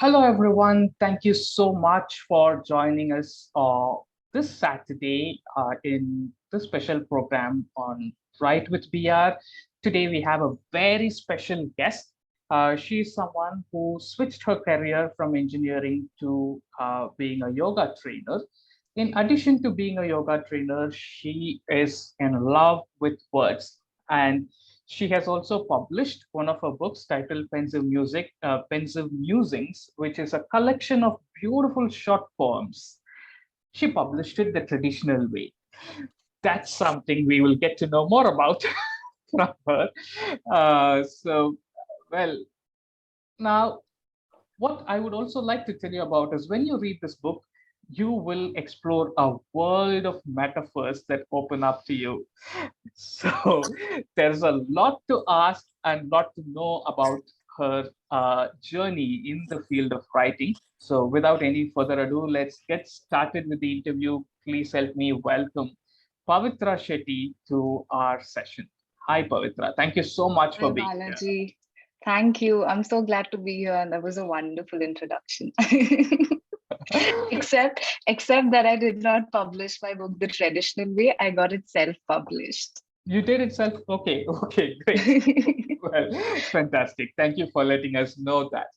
Hello, everyone. Thank you so much for joining us this Saturday in this special program on Right with BR. Today, we have a very special guest. She's someone who switched her career from engineering to being a yoga trainer. In addition to being a yoga trainer, she is in love with words. And she has also published one of her books titled Pensive Musings, which is a collection of beautiful short poems. She published it the traditional way. That's something we will get to know more about from her. Well, now what I would also like to tell you about is when you read this book, you will explore a world of metaphors that open up to you. So there's a lot to ask and lot to know about her journey in the field of writing. So without any further ado, let's get started with the interview. Please help me welcome Pavithra Shetty to our session. Hi, Pavithra. Thank you so much Hi, for being here. Balaji. Thank you. I'm so glad to be here, and that was a wonderful introduction. except that I did not publish my book the traditional way. I got it self-published. You did it self. Okay, okay, great. Well, fantastic. Thank you for letting us know that.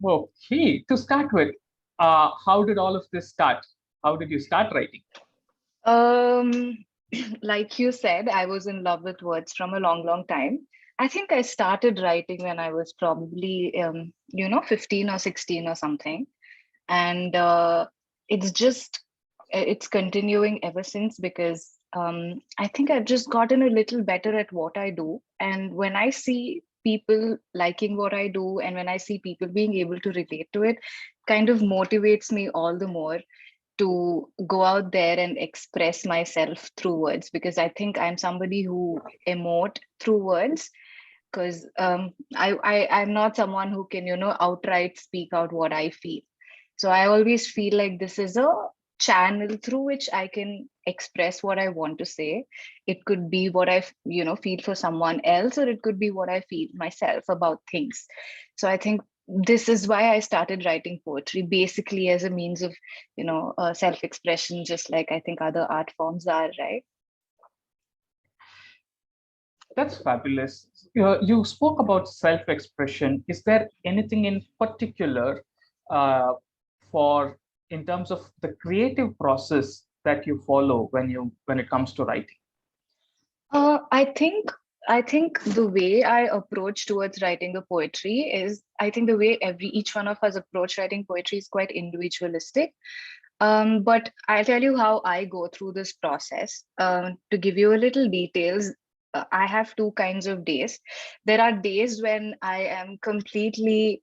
Okay, to start with, how did all of this start? How did you start writing? um, like you said, I was in love with words from a long, long time. I think I started writing when I was probably, 15 or 16 or something. And it's just it's continuing ever since because I think I've just gotten a little better at what I do, and when I see people liking what I do and when I see people being able to relate to it, kind of motivates me all the more to go out there and express myself through words, because I think I'm somebody who emote through words, because I'm not someone who can outright speak out what I feel. So I always feel like this is a channel through which I can express what I want to say. It could be what I feel for someone else, or it could be what I feel myself about things. So I think this is why I started writing poetry, basically as a means of self-expression, just like I think other art forms are, right? That's fabulous. You spoke about self-expression. Is there anything in particular uh, for in terms of the creative process that you follow when it comes to writing? I think the way I approach towards writing the poetry is, I think the way each one of us approach writing poetry is quite individualistic. But I'll tell you how I go through this process. To give you a little details, I have two kinds of days. There are days when I am completely,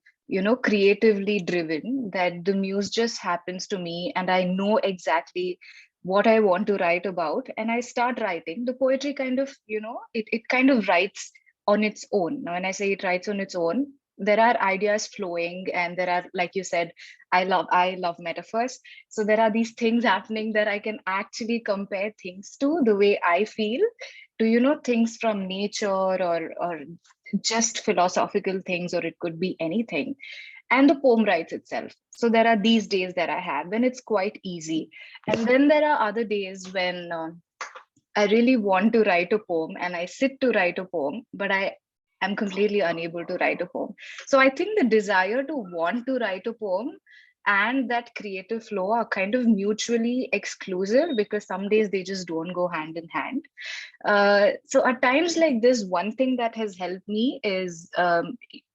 creatively driven, that the muse just happens to me and I know exactly what I want to write about. And I start writing. The poetry kind of, it kind of writes on its own. Now, when I say it writes on its own, there are ideas flowing, and there are, like you said, I love metaphors. So there are these things happening that I can actually compare things to the way I feel, to things from nature, or just philosophical things, or it could be anything. And the poem writes itself. So there are these days that I have when it's quite easy, and then there are other days when I really want to write a poem and I sit to write a poem, but I am completely unable to write a poem. So I think the desire to want to write a poem and that creative flow are kind of mutually exclusive, because some days they just don't go hand in hand. So at times like this, one thing that has helped me is,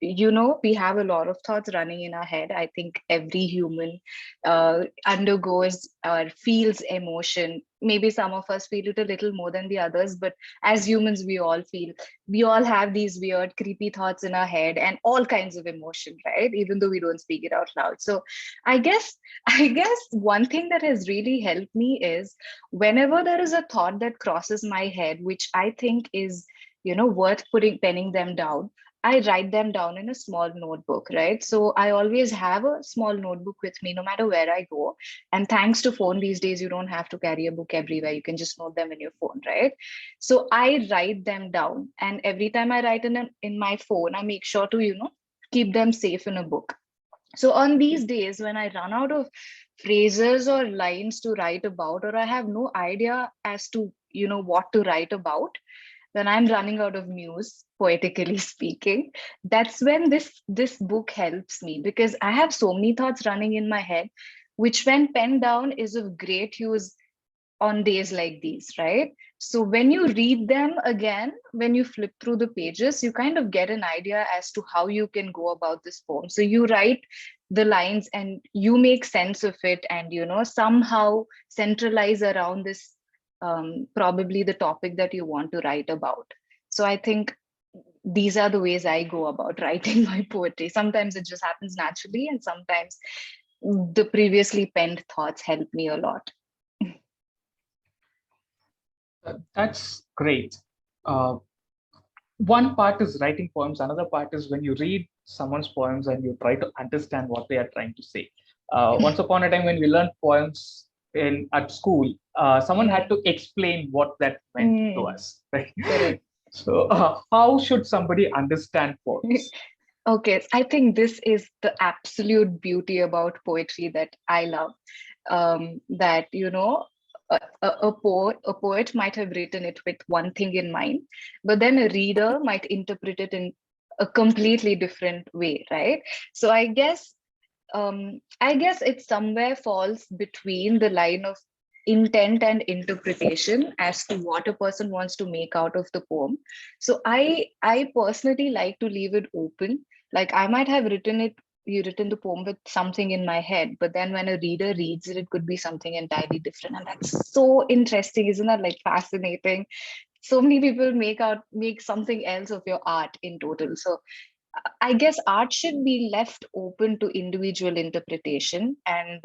we have a lot of thoughts running in our head. I think every human undergoes or feels emotion. Maybe some of us feel it a little more than the others, but as humans, we all have these weird, creepy thoughts in our head and all kinds of emotion, right? Even though we don't speak it out loud. So I guess, I guess one thing that has really helped me is, whenever there is a thought that crosses my head, which I think is, worth penning them down, I write them down in a small notebook, right? So I always have a small notebook with me no matter where I go. And thanks to phone these days, you don't have to carry a book everywhere. You can just note them in your phone, right? So I write them down. And every time I write in my phone, I make sure to, keep them safe in a book. So on these days when I run out of phrases or lines to write about, or I have no idea as to, what to write about, when I'm running out of muse, poetically speaking, that's when this book helps me, because I have so many thoughts running in my head, which when penned down is of great use on days like these, right? So when you read them again, when you flip through the pages, you kind of get an idea as to how you can go about this poem. So you write the lines and you make sense of it, and somehow centralize around this, probably the topic that you want to write about. So I think these are the ways I go about writing my poetry. Sometimes it just happens naturally, and sometimes the previously penned thoughts help me a lot. That's great. Uh, one part is writing poems, another part is when you read someone's poems and you try to understand what they are trying to say. Once upon a time, when we learned poems in at school, someone had to explain what that meant to us, right? Correct. So, how should somebody understand poems? Okay, I think this is the absolute beauty about poetry that I love. That a poet might have written it with one thing in mind, but then a reader might interpret it in a completely different way, right? So I guess it somewhere falls between the line of intent and interpretation as to what a person wants to make out of the poem. So I personally like to leave it open. Like I might have written the poem with something in my head, but then when a reader reads it, it could be something entirely different. And that's so interesting, isn't that like fascinating? So many people make something else of your art in total. So I guess art should be left open to individual interpretation. And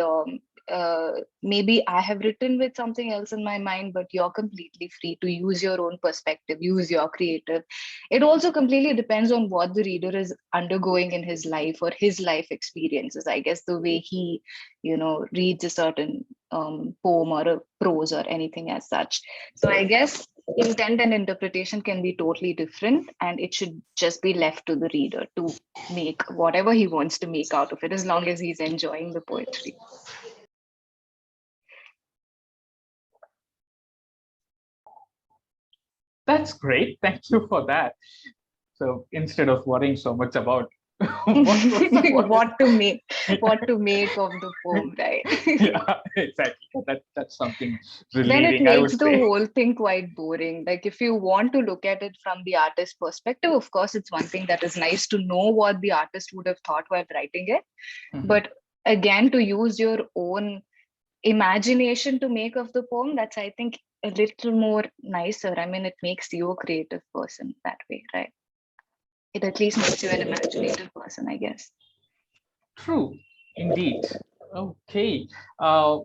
maybe I have written with something else in my mind, but you're completely free to use your own perspective, use your creative. It also completely depends on what the reader is undergoing in his life or his life experiences. I guess the way he, reads a certain poem or a prose or anything as such. So I guess intent and interpretation can be totally different, and it should just be left to the reader to make whatever he wants to make out of it, as long as he's enjoying the poetry. That's great. Thank you for that. So instead of worrying so much about what is what to make what to make of the poem, right? yeah, exactly. That's something Then it relieving, I makes would the say. whole thing quite boring. Like if you want to look at it from the artist's perspective, of course it's one thing that is nice to know what the artist would have thought while writing it, Mhm. but again, to use your own imagination to make of the poem, that's I think a little more nicer. I mean, it makes you a creative person that way, right? It at least makes you an imaginative person, I guess. True, indeed. Okay. Uh,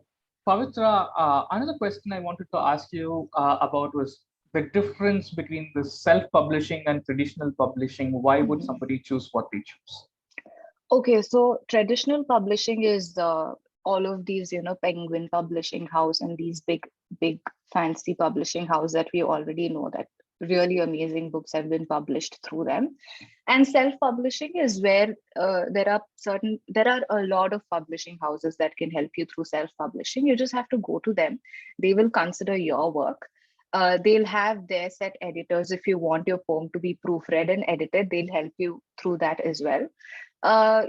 Pavitra, another question I wanted to ask you about was the difference between the self-publishing and traditional publishing. Why would Mhm. somebody choose what they choose? Okay, so traditional publishing is all of these, Penguin Publishing House and these big fancy publishing house that we already know, that really amazing books have been published through them. And self-publishing is where there are a lot of publishing houses that can help you through self-publishing. You just have to go to them. They will consider your work. They'll have their set editors. If you want your poem to be proofread and edited, they'll help you through that as well.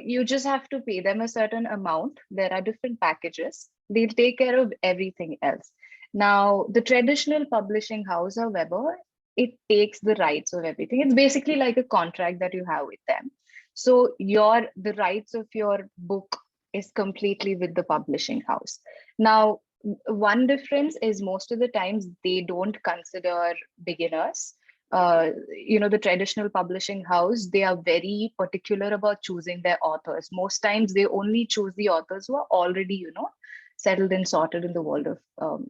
You just have to pay them a certain amount. There are different packages. They'll take care of everything else. Now, the traditional publishing house, however, it takes the rights of everything. It's basically like a contract that you have with them. So the rights of your book is completely with the publishing house. Now, one difference is most of the times they don't consider beginners. The traditional publishing house, they are very particular about choosing their authors. Most times they only choose the authors who are already, settled and sorted in the world of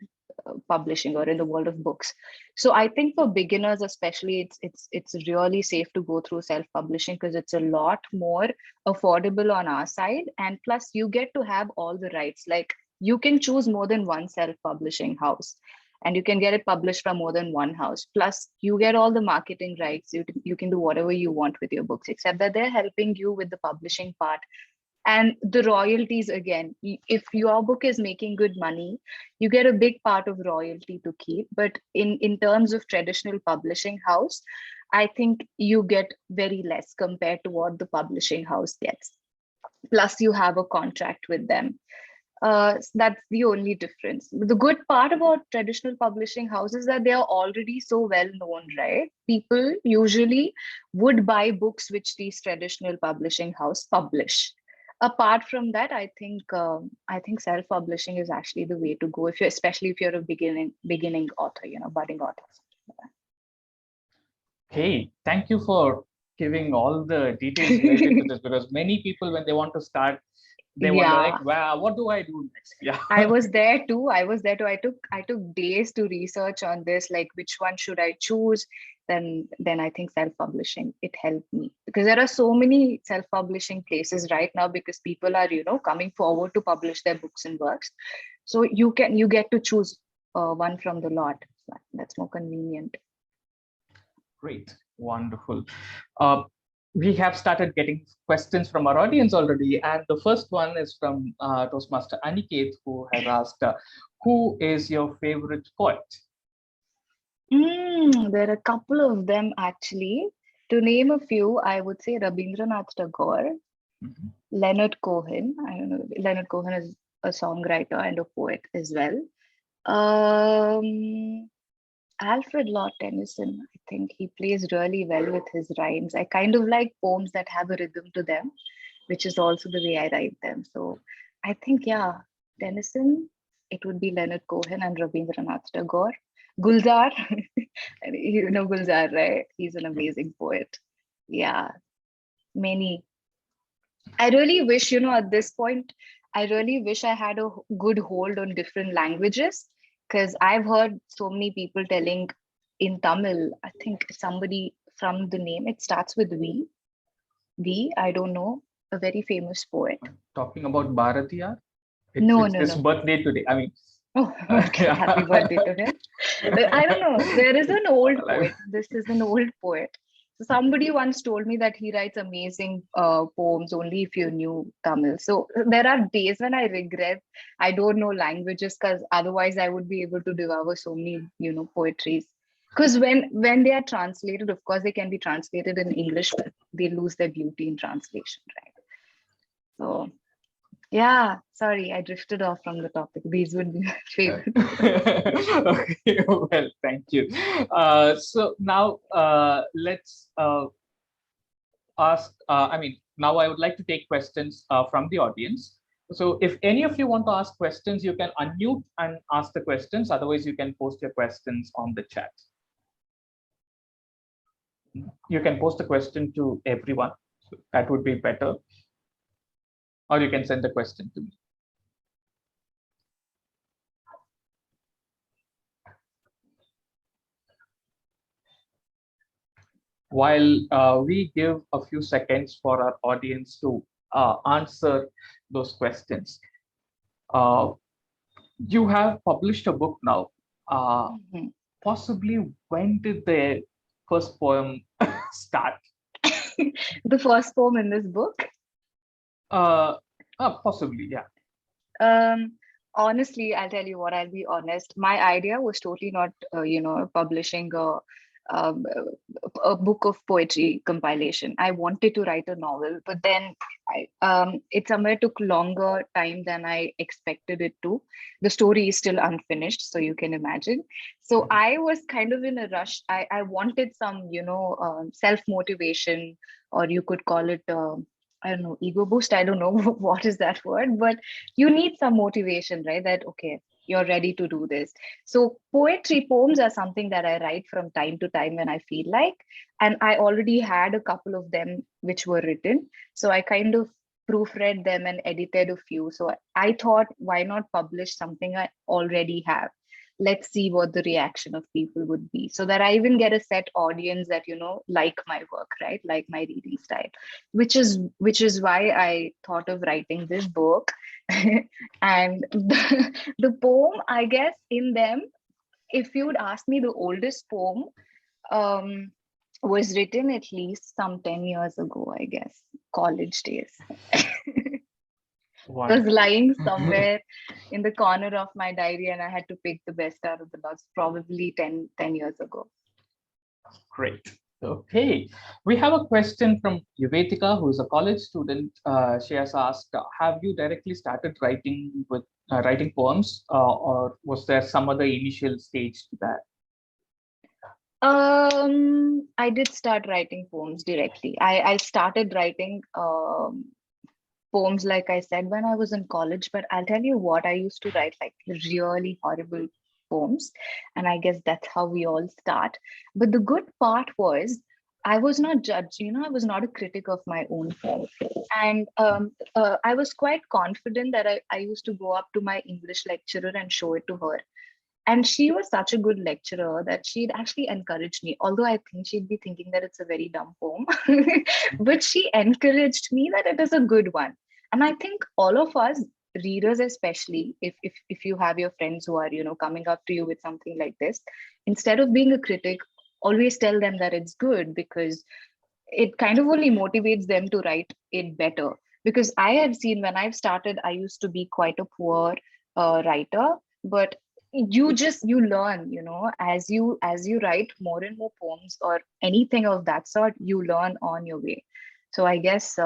publishing or in the world of books. So I think for beginners especially, it's really safe to go through self publishing, because it's a lot more affordable on our side, and plus you get to have all the rights. Like you can choose more than one self publishing house, and you can get it published from more than one house. Plus you get all the marketing rights. You can do whatever you want with your books, except that they're helping you with the publishing part And the royalties, again, if your book is making good money, you get a big part of royalty to keep. But in terms of traditional publishing house, I think you get very less compared to what the publishing house gets. Plus you have a contract with them. That's the only difference. The good part about traditional publishing houses is that they are already so well known, right? People usually would buy books which these traditional publishing house publish. Apart from that, I think self-publishing is actually the way to go, if you, especially if you're a beginning author, budding author. Hey, thank you for giving all the details related to this, because many people, when they want to start, they wonder like, Yeah. wow, what do I do next? Yeah. I was there too. I took days to research on this, like which one should I choose. Then I think self-publishing, it helped me, because there are so many self-publishing places right now, because people are, coming forward to publish their books and works. So you get to choose one from the lot. That's more convenient. Great, wonderful. Uh, we have started getting questions from our audience already, and the first one is from Toastmaster Aniket, who has asked, who is your favorite poet? There are a couple of them actually. To name a few, I would say Rabindranath Tagore, Leonard Cohen. I don't know. Leonard Cohen is a songwriter and a poet as well. Alfred Lord Tennyson. I think he plays really well with his rhymes. I kind of like poems that have a rhythm to them, which is also the way I write them. So I think, yeah, Tennyson, it would be Leonard Cohen and Rabindranath Tagore. Gulzar, you know Gulzar, right? He's an amazing poet. Yeah, many. I really wish, at this point, I really wish I had a good hold on different languages, because I've heard so many people telling in Tamil, I think somebody from the name, it starts with I don't know, a very famous poet. Talking about Bharatiyar? No, It's no, his no. birthday today. I mean, Oh, okay. Happy birthday to him. I don't know. There is an old poet. This is an old poet. So somebody once told me that he writes amazing poems only if you knew Tamil. So there are days when I regret I don't know languages, because otherwise I would be able to devour so many, poetries. Because when they are translated, of course, they can be translated in English, but they lose their beauty in translation, right? So yeah, sorry, I drifted off from the topic. These would be my favorite. Okay, well, thank you. So now let's ask, now I would like to take questions from the audience. So if any of you want to ask questions, you can unmute and ask the questions. Otherwise, you can post your questions on the chat. You can post a question to everyone. So that would be better. Or you can send the question to me. While we give a few seconds for our audience to answer those questions. You have published a book now. Possibly, when did the first poem start? The first poem in this book? Possibly, yeah. Honestly, I'll tell you what, I'll be honest. My idea was totally not, publishing um, a book of poetry compilation. I wanted to write a novel, but then it somewhere took longer time than I expected it to. The story is still unfinished, so you can imagine. So I was kind of in a rush. I wanted some, self-motivation, or you could call it, I don't know, ego boost. I don't know what is that word, but you need some motivation, right? That, okay, you're ready to do this. So poems are something that I write from time to time when I feel like, and I already had a couple of them which were written. So I kind of proofread them and edited a few. So I thought, why not publish something I already have? Let's see what the reaction of people would be, so that I even get a set audience that, like my work, right? Like my reading style, which is why I thought of writing this book. And the poem, I guess, in them, if you would ask me, the oldest poem was written at least some 10 years ago, I guess, college days. was Wonderful. lying somewhere in the corner of my diary, and I had to pick the best out of the lot, probably 10 years ago. Great. Okay. We have a question from Yuvetika, who is a college student. She has asked, have you directly started writing poems, or was there some other initial stage to that? I did start writing poems directly. I started writing poems, like I said, when I was in college, but I'll tell you what, I used to write like really horrible poems. And I guess that's how we all start. But the good part was, I was not judged, I was not a critic of my own poem. And I was quite confident that I used to go up to my English lecturer and show it to her. And she was such a good lecturer that she'd actually encouraged me, although I think she'd be thinking that it's a very dumb poem. But she encouraged me that it is a good one. And I think all of us readers, especially if you have your friends who are coming up to you with something like this, instead of being a critic, always tell them that it's good, because it kind of only motivates them to write it better. Because I have seen, when I've started, I used to be quite a poor writer, but you learn, as you write more and more poems or anything of that sort, you learn on your way. So I guess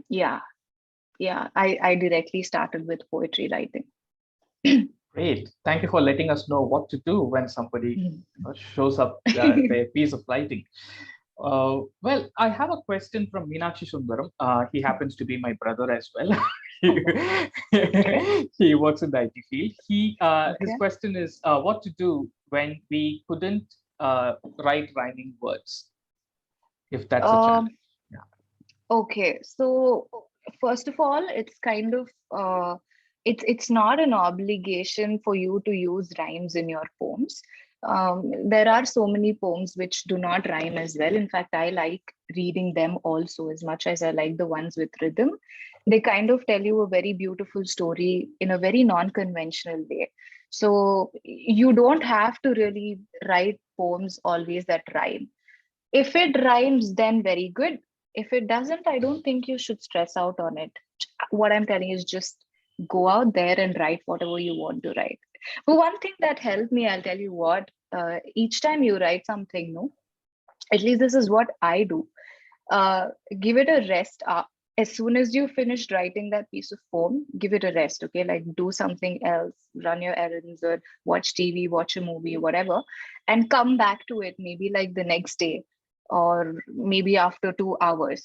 yeah, I directly started with poetry writing. Great. Thank you for letting us know what to do when somebody shows up their piece of writing. Well, I have a question from Meenakshi Sundaram. He happens to be my brother as well. He works in the IT field. His Okay. question is what to do when we couldn't write rhyming words, if that's a challenge. um Yeah. Okay, so first of all, it's kind of it's not an obligation for you to use rhymes in your poems. There are so many poems which do not rhyme as well. In fact, I like reading them also as much as I like the ones with rhythm. They kind of tell you a very beautiful story in a very non-conventional way. So you don't have to really write poems always that rhyme. If it rhymes, then very good. If it doesn't, I don't think you should stress out on it. What I'm telling you is just go out there and write whatever you want to write. But one thing that helped me, I'll tell you what, each time you write something, no, at least this is what I do. Uh, Give it a rest. As soon as you finished writing that piece of poem, give it a rest. Okay, like do something else, run your errands or watch TV, watch a movie, whatever, and come back to it maybe like the next day or maybe after 2 hours.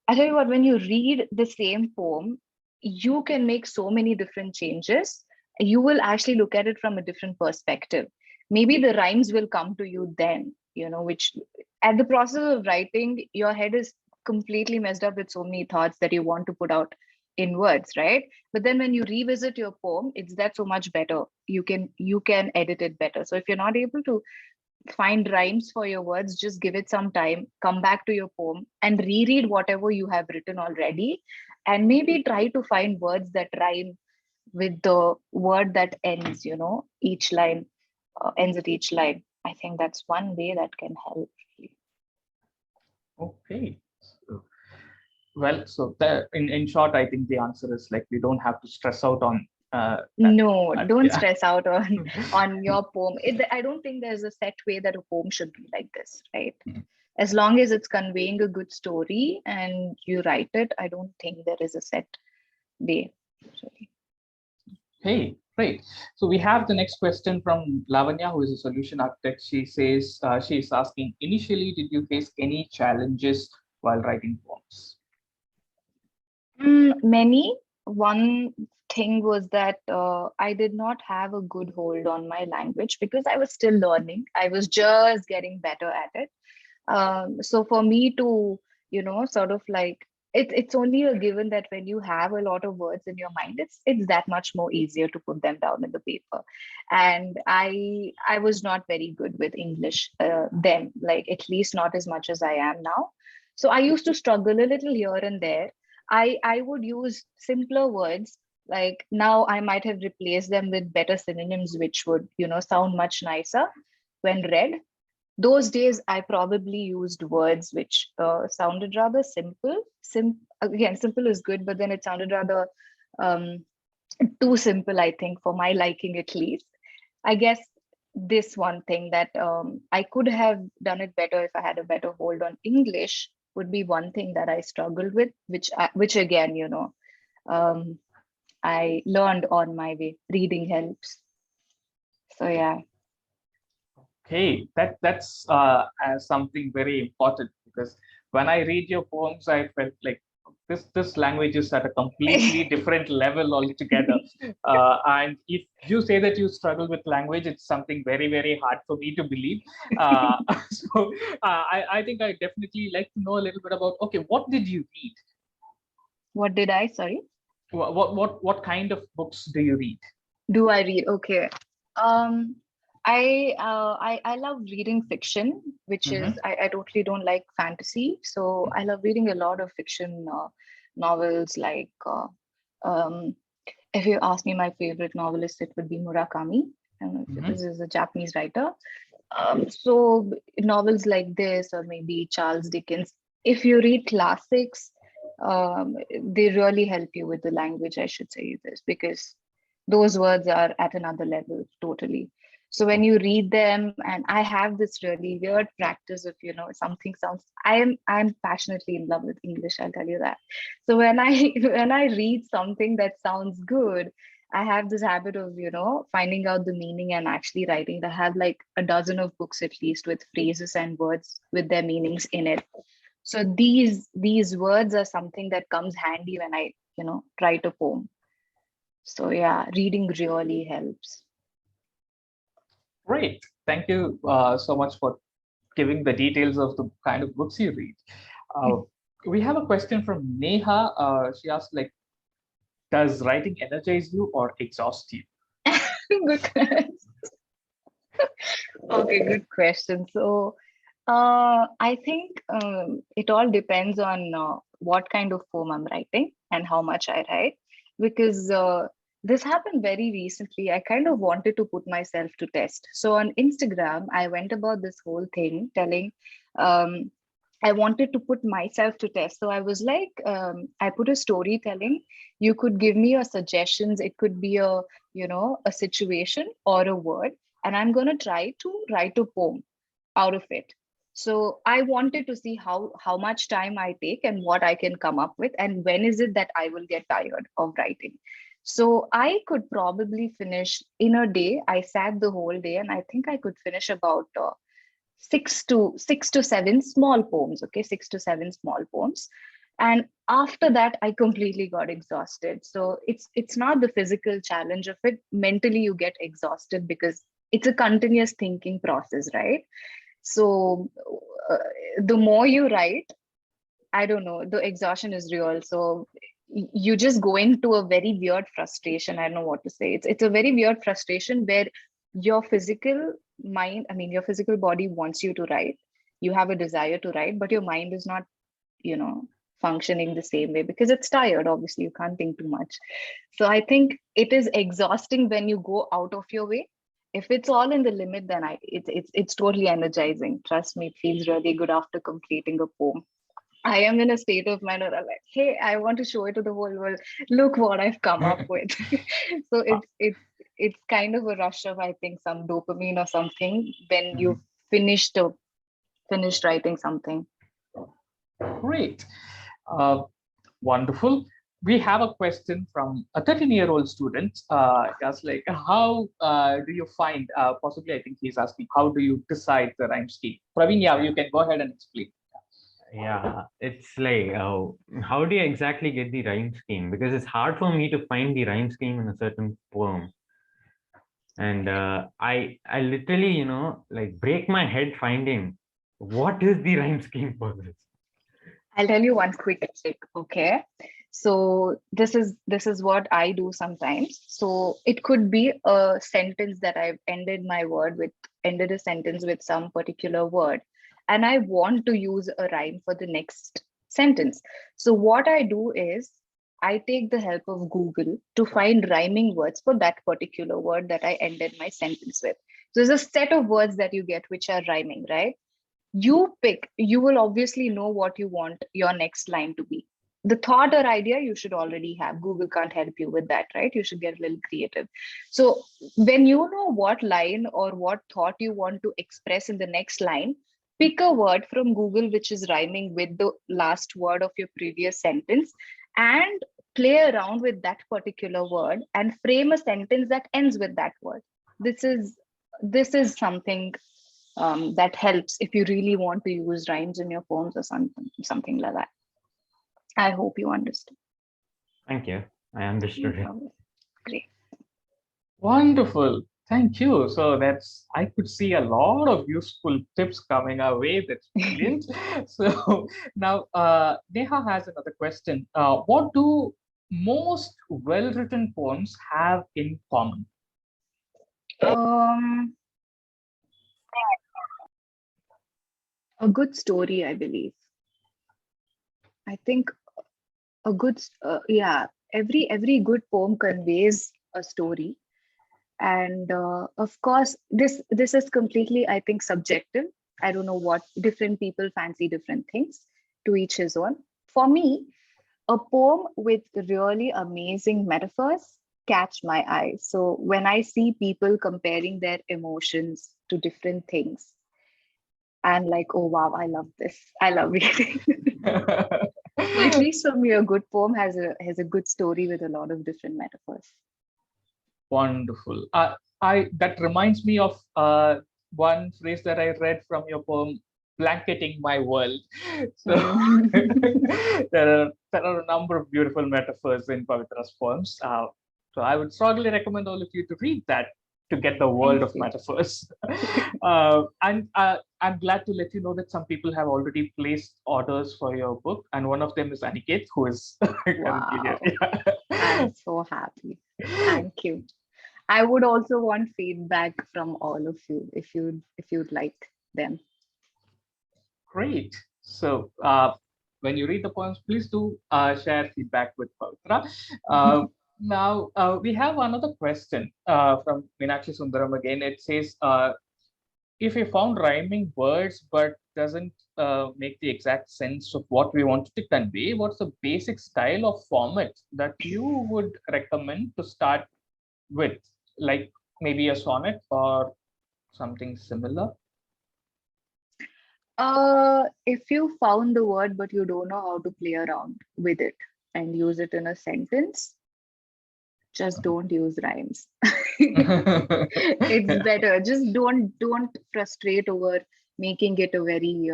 I tell you what, when you read the same poem, you can make so many different changes. You will actually look at it from a different perspective. Maybe the rhymes will come to you then, which at the process of writing, your head is completely messed up with so many thoughts that you want to put out in words, right? But then when you revisit your poem, it's that so much better. You can edit it better. So if you're not able to find rhymes for your words, just give it some time, come back to your poem and reread whatever you have written already, and maybe try to find words that rhyme with the word that ends, each line ends at each line. I think that's one way that can help. Okay. So, well, so in short, I think the answer is like we don't have to stress out on that. No, don't Yeah. stress out on your poem. I don't think there's a set way that a poem should be like this, right? As long as it's conveying a good story and you write it, I don't think there is a set way. Really. Hey, great. So we have the next question from Lavanya, who is a solution architect. She says she is asking, initially, did you face any challenges while writing poems? Many. One thing was that I did not have a good hold on my language because I was still learning. I was just getting better at it. So for me to, sort of like it's only a given that when you have a lot of words in your mind, it's that much more easier to put them down in the paper. And I was not very good with English then, like at least not as much as I am now. So I used to struggle a little here and there. I would use simpler words. Like now I might have replaced them with better synonyms, which would, sound much nicer when read. Those days I probably used words which sounded rather simple. Again, simple is good, but then it sounded rather um, too simple, I think, for my liking at least. I guess this one thing that I could have done it better if I had a better hold on English would be one thing that I struggled with, which again, um, I learned on my way. Reading helps. So yeah. Okay, that's something very important, because when I read your poems, I felt like this language is at a completely different level altogether. And if you say that you struggle with language, it's something very hard for me to believe. So I think I definitely like to know a little bit about, okay, what did you read? What did I? Sorry. What kind of books do you read? Do I read? Okay. Um, I love reading fiction, which is Hmm. I totally don't like fantasy. So I love reading a lot of fiction novels. Like um, if you ask me my favorite novelist, it would be Murakami. And Hmm. this is a Japanese writer. So novels like this, or maybe Charles Dickens. If you read classics, they really help you with the language. I should say this because those words are at another level totally. So when you read them, and I have this really weird practice of, something sounds, I'm passionately in love with English, I'll tell you that. So when I when I read something that sounds good, I have this habit of, finding out the meaning and actually writing. I have like a dozen of books at least with phrases and words with their meanings in it. So these words are something that comes handy when I, write a poem. So yeah, reading really helps. Great. Thank you so much for giving the details of the kind of books you read. Uh, we have a question from Neha. She asked, like, does writing energize you or exhaust you? Good question. Okay, good question. So I think it all depends on what kind of poem I'm writing and how much I write. Because this happened very recently. I kind of wanted to put myself to test. So on Instagram, I went about this whole thing telling um, I wanted to put myself to test. So I was like, I put a story telling you could give me your suggestions. It could be a situation or a word, and I'm going to try to write a poem out of it. So I wanted to see how much time I take and what I can come up with, and when is it that I will get tired of writing. So I could probably finish in a day. I sat the whole day, and I think I could finish about 6 to 7 small poems. Okay, 6 to 7 small poems. And after that, I completely got exhausted. So it's not the physical challenge of it. Mentally, you get exhausted because it's a continuous thinking process, right? So uh, the more you write, I don't know, the exhaustion is real. So you just go into a very weird frustration. I don't know what to say. It's a very weird frustration where your physical mind, I mean, your physical body wants you to write. You have a desire to write, but your mind is not, you know, functioning the same way because it's tired. Obviously, you can't think too much. So I think it is exhausting when you go out of your way. If it's all in the limit, then it's totally energizing. Trust me, it feels really good after completing a poem. I am in a state of mind where I'm like, hey, I want to show it to the whole world. Look what I've come up with. So Uh, it's kind of a rush of, I think, some dopamine or something when you mhm. finished writing something. Great. Uh, Wonderful. We have a question from a 13-year-old student. Just like, how do you find, possibly, I think he's asking, how do you decide the rhyme scheme? Praveen, yeah, you can go ahead and explain. Yeah, it's like how do you exactly get the rhyme scheme? Because it's hard for me to find the rhyme scheme in a certain poem, and I literally like break my head finding what is the rhyme scheme for this. I'll tell you one quick trick, okay? So this is what I do sometimes. So it could be a sentence that I've ended a sentence with some particular word, and I want to use a rhyme for the next sentence. So what I do is I take the help of Google to find rhyming words for that particular word that I ended my sentence with. So there's a set of words that you get which are rhyming, right? You pick, you will obviously know what you want your next line to be. the thought or idea you should already have. Google can't help you with that, right? You should get a little creative. So when you know what line or what thought you want to express in the next line, pick a word from Google which is rhyming with the last word of your previous sentence, and play around with that particular word and frame a sentence that ends with that word. This is something that helps if you really want to use rhymes in your poems or something like that. I hope you understand. Thank you. I understood it. Great. Wonderful. Thank you. So I could see a lot of useful tips coming our way. That's brilliant. So now Neha has another question. What do most well-written poems have in common? Um, a good story, I believe. I think a good, yeah, every good poem conveys a story. And of course, this is completely, I think, subjective. I don't know what different people fancy different things, to each his own. For me, a poem with really amazing metaphors catch my eye. So when I see people comparing their emotions to different things, I'm like, oh wow, I love this. I love reading. So at least for me, a good poem has a good story with a lot of different metaphors. Wonderful. I that reminds me of one phrase that I read from your poem, "Blanketing My World." So there are a number of beautiful metaphors in Pavithra's poems. So I would strongly recommend all of you to read that to get the world of metaphors. And I'm glad to let you know that some people have already placed orders for your book, and one of them is Aniket, who is currently here. Wow. I'm so happy. Thank you. I would also want feedback from all of you if you'd like them. Great. So when you read the poems, please do share feedback with Pavithra. Now we have another question from Meenakshi Sundaram again. It says, if we found rhyming words but doesn't make the exact sense of what we wanted to convey, what's the basic style of format that you would recommend to start with? Like maybe a sonnet or something similar? If you found the word but you don't know how to play around with it and use it in a sentence, just don't use rhymes. It's better. Just don't frustrate over making it a very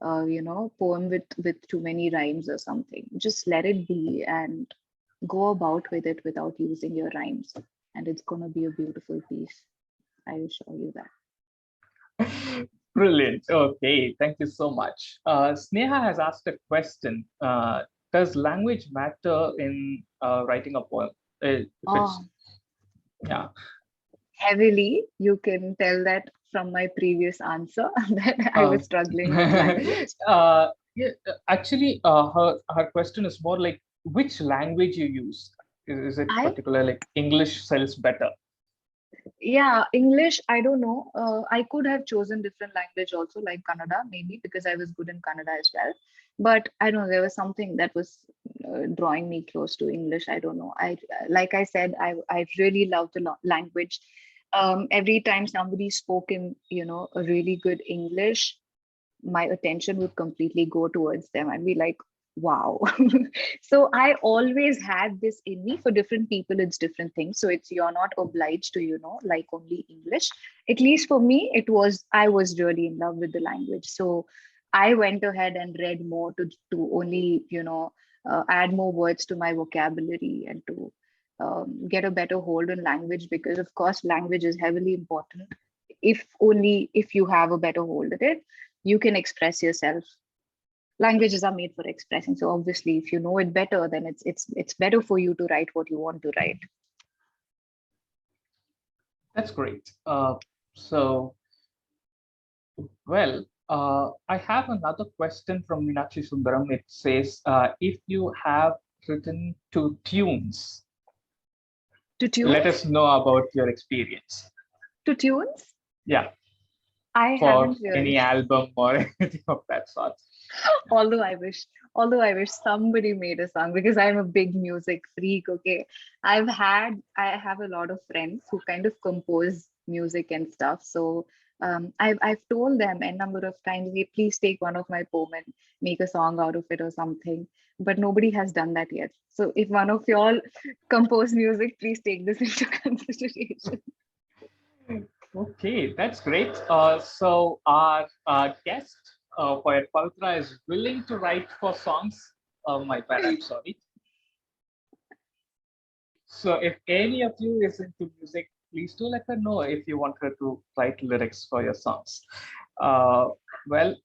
poem with too many rhymes or something. Just let it be and go about with it without using your rhymes, and it's gonna be a beautiful piece. I assure you that. Brilliant. Okay, thank you so much. Sneha has asked a question. Does language matter in writing a poem? If it's, yeah. Heavily, you can tell that from my previous answer that I was struggling with language. Yeah, actually, her question is more like which language you use. Is it particular like English sells better? Yeah, English, I don't know. I could have chosen different language also, like Kannada, maybe because I was good in Kannada as well. But I don't know, there was something that was drawing me close to English. I don't know. Like I said, I really love the language. Every time somebody spoke in, a really good English, my attention would completely go towards them. I'd be like, wow. So I always had this in me. For different people, it's different things. So you're not obliged to, like only English. At least for me, I was really in love with the language. So I went ahead and read more to only, add more words to my vocabulary and to get a better hold on language, because of course, language is heavily important. If you have a better hold of it, you can express yourself. Languages are made for expressing. So obviously, if you know it better, then it's better for you to write what you want to write. That's great. I have another question from Meenakshi Sundaram. It says, if you have written to tunes, let us know about your experience. To tunes? Yeah. I for haven't really. Any album or anything of that sort. Although I wish somebody made a song, because I'm a big music freak. Okay. I have a lot of friends who kind of compose music and stuff. So I've told them a number of times, "Hey, please take one of my poem and make a song out of it or something." But nobody has done that yet. So if one of y'all compose music, please take this into consideration. Okay, that's great. So our guest, poet Pavithra, is willing to write for songs. My bad, I'm sorry. So if any of you is into music, please do let her know if you want her to write lyrics for your songs. Uh, well,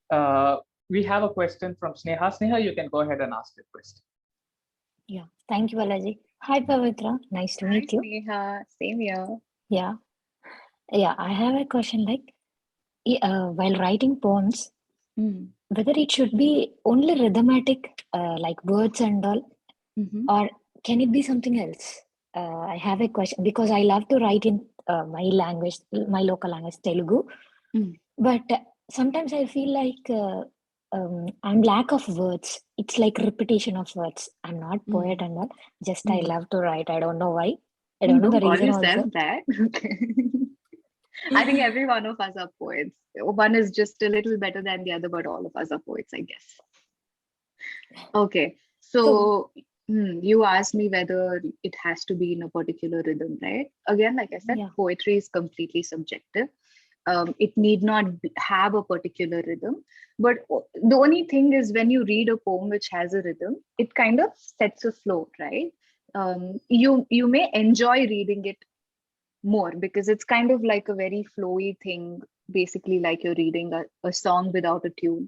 we have a question from Sneha. Sneha, you can go ahead and ask the question. Yeah, thank you, Balaji. Hi, Pavithra. Nice to Hi, meet you. Sneha. Same here. Yeah, yeah. I have a question like, while writing poems, Mm. whether it should be only rhythmatic, like words and all, Mhm. or can it be something else? I have a question because I love to write in my language, my local language, Telugu. Mm. But sometimes I feel like I'm lack of words. It's like repetition of words. I'm not poet Mm. and all. Just I Mm. love to write. I don't know why. I don't know Don't the call reason yourself also. that. Okay. I think every one of us are poets. One is just a little better than the other, but all of us are poets, I guess. Okay. So So you asked me whether it has to be in a particular rhythm, right? Again, like I said, yeah, poetry is completely subjective. It need not have a particular rhythm, but the only thing is when you read a poem which has a rhythm, it kind of sets a flow, right? You may enjoy reading it more because it's kind of like a very flowy thing, basically like you're reading a song without a tune.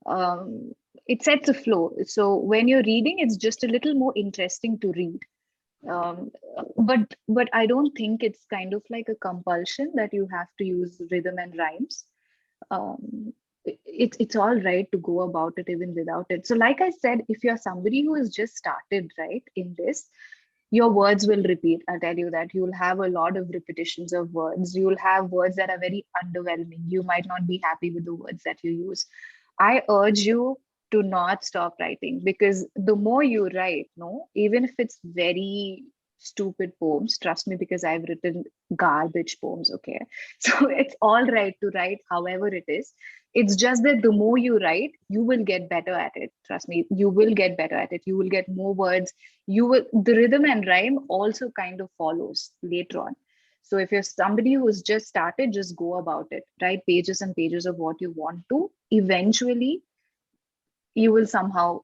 um, it sets a flow. So when you're reading, it's just a little more interesting to read. Um, but I don't think it's kind of like a compulsion that you have to use rhythm and rhymes. It's all right to go about it even without it. So like I said, if you're somebody who has just started right in this, your words will repeat. I'll tell you that you'll have a lot of repetitions of words. You'll have words that are very underwhelming. You might not be happy with the words that you use. I urge you to not stop writing, because the more you write, no, even if it's very stupid poems, trust me, because I've written garbage poems, okay? So it's all right to write however it is. It's just that the more you write, you will get better at it. Trust me, you will get better at it. You will get more words. You will, the rhythm and rhyme also kind of follows later on. So if you're somebody who's just started, just go about it. Write pages and pages of what you want to. Eventually, you will somehow,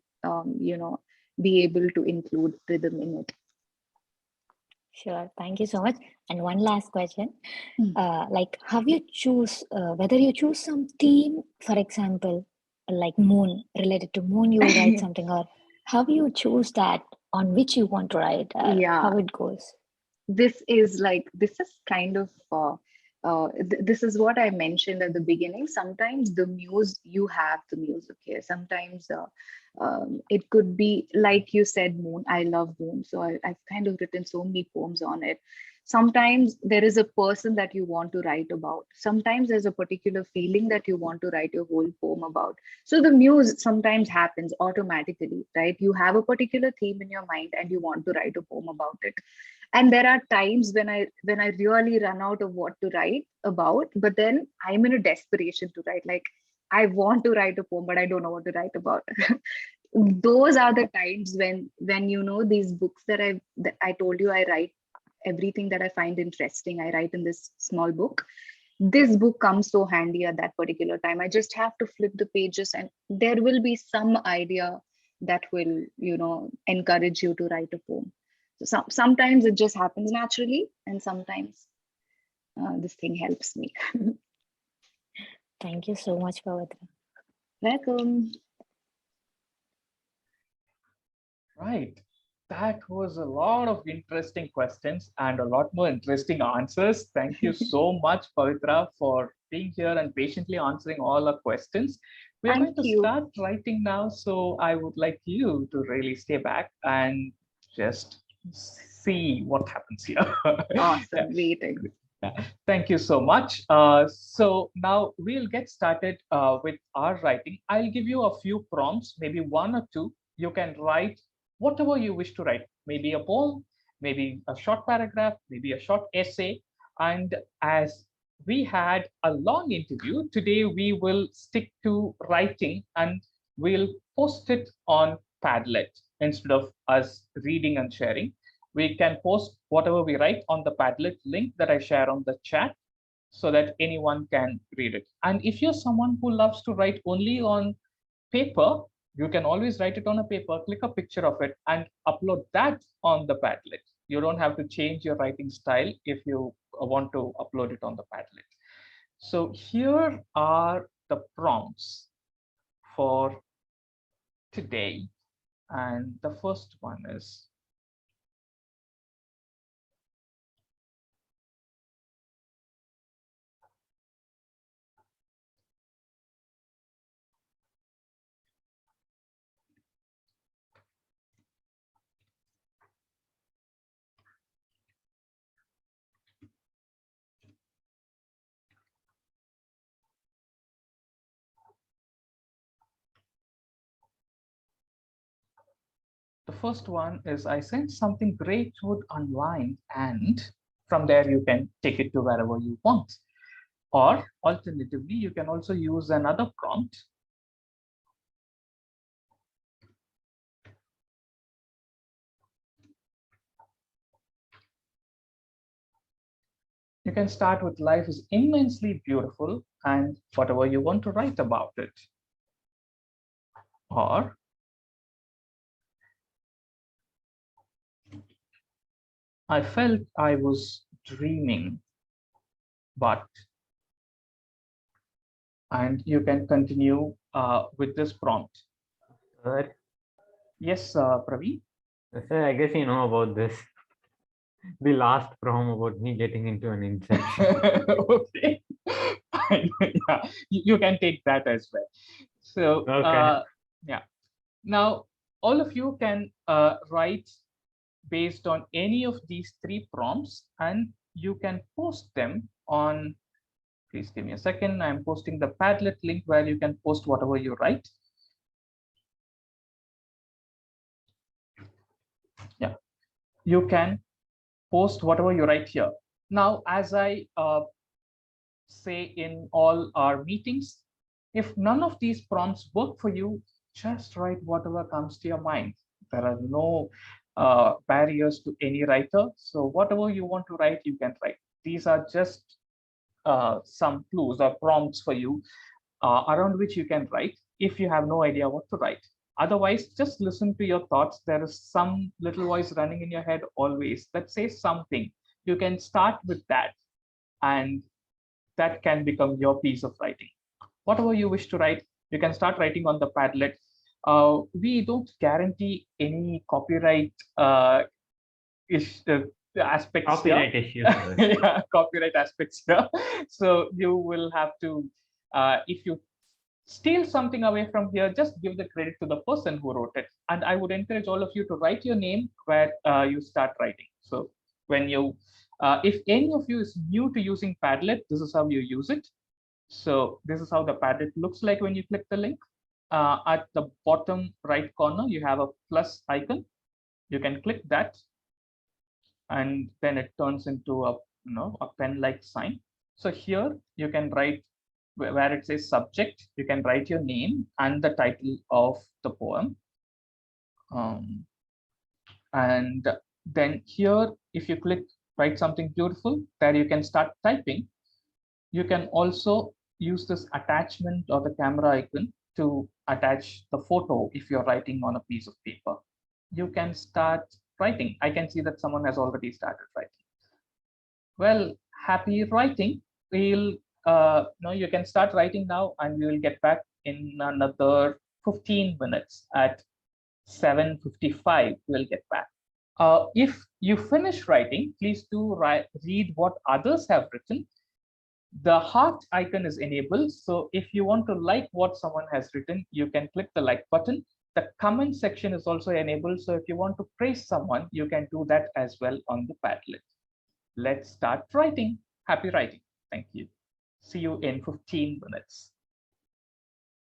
be able to include rhythm in it. sure. Thank you so much. And one last question. Hmm. Like how you choose whether you choose some theme, for example, like moon, related to moon, you will write something, or how you choose that on which you want to write, Yeah, how it goes. this is kind of this is what I mentioned at the beginning. Sometimes the muse, you have the muse, okay? Sometimes it could be like you said, moon. I love moon, so I've kind of written so many poems on it. Sometimes there is a person that you want to write about. Sometimes there's a particular feeling that you want to write your whole poem about. So the muse sometimes happens automatically, right? You have a particular theme in your mind and you want to write a poem about it. And there are times when I really run out of what to write about, but then I'm in a desperation to write, like I want to write a poem but I don't know what to write about. Those are the times when these books that I told you, I write everything that I find interesting. I write in this small book. This book comes so handy at that particular time. I just have to flip the pages and there will be some idea that will encourage you to write a poem. So sometimes it just happens naturally, and sometimes this thing helps me. Thank you so much, Pavitra. Welcome. Right. That was a lot of interesting questions and a lot more interesting answers. Thank you so much, Pavitra, for being here and patiently answering all our questions. We are Thank going to you. start writing now, so I would like you to really stay back and just see what happens here. Yeah. Awesome. Waiting. Yeah, thank you so much. So now we'll get started with our writing. I'll give you a few prompts, maybe one or two. You can write whatever you wish to write, maybe a poem, maybe a short paragraph, maybe a short essay. And as we had a long interview, today we will stick to writing and we'll post it on Padlet instead of us reading and sharing. We can post whatever we write on the Padlet link that I share on the chat so that anyone can read it. And if you're someone who loves to write only on paper, you can always write it on a paper, click a picture of it and upload that on the Padlet. You don't have to change your writing style if you want to upload it on the Padlet. So here are the prompts for today. And the first one is, the first one is, I sense something great would unwind, and from there you can take it to wherever you want. Or alternatively, you can also use another prompt. You can start with life is immensely beautiful and whatever you want to write about it. Or I felt I was dreaming, but, and you can continue with this prompt. Sir, Yes, Pravi. sir, I guess you know about this. The last prom about me getting into an inception. Okay. Yeah, you can take that as well. So Okay. yeah, now all of you can write based on any of these three prompts and you can post them on, please give me a second, I'm posting the Padlet link where you can post whatever you write. Yeah, you can post whatever you write here. Now, as I say in all our meetings, if none of these prompts work for you, just write whatever comes to your mind. There are no barriers to any writer. So whatever you want to write, you can write. These are just some clues or prompts for you around which you can write if you have no idea what to write. Otherwise, just listen to your thoughts. There is some little voice running in your head always that says something. You can start with that, and that can become your piece of writing. Whatever you wish to write, you can start writing on the Padlet. We don't guarantee any copyright is, aspects Copyright here. issues. Sir. Yeah, copyright aspects here. So you will have to, if you steal something away from here, just give the credit to the person who wrote it. And I would encourage all of you to write your name where you start writing. So when you, if any of you is new to using Padlet, this is how you use it. So this is how the Padlet looks like when you click the link. At the bottom right corner, you have a plus icon. You can click that, and then it turns into a, a pen-like sign. So here you can write where it says subject, you can write your name and the title of the poem. And then here, if you click write something beautiful, there you can start typing. You can also use this attachment or the camera icon to attach the photo if you're writing on a piece of paper. You can start writing. I can see that someone has already started writing. Well, happy writing. We'll, no, you can start writing now and we will get back in another 15 minutes at 7:55. We'll get back. If you finish writing, please do read what others have written. The heart icon is enabled. So if you want to like what someone has written, you can click the like button. The comment section is also enabled. So if you want to praise someone, you can do that as well on the Padlet. Let's start writing. Happy writing. Thank you. See you in 15 minutes.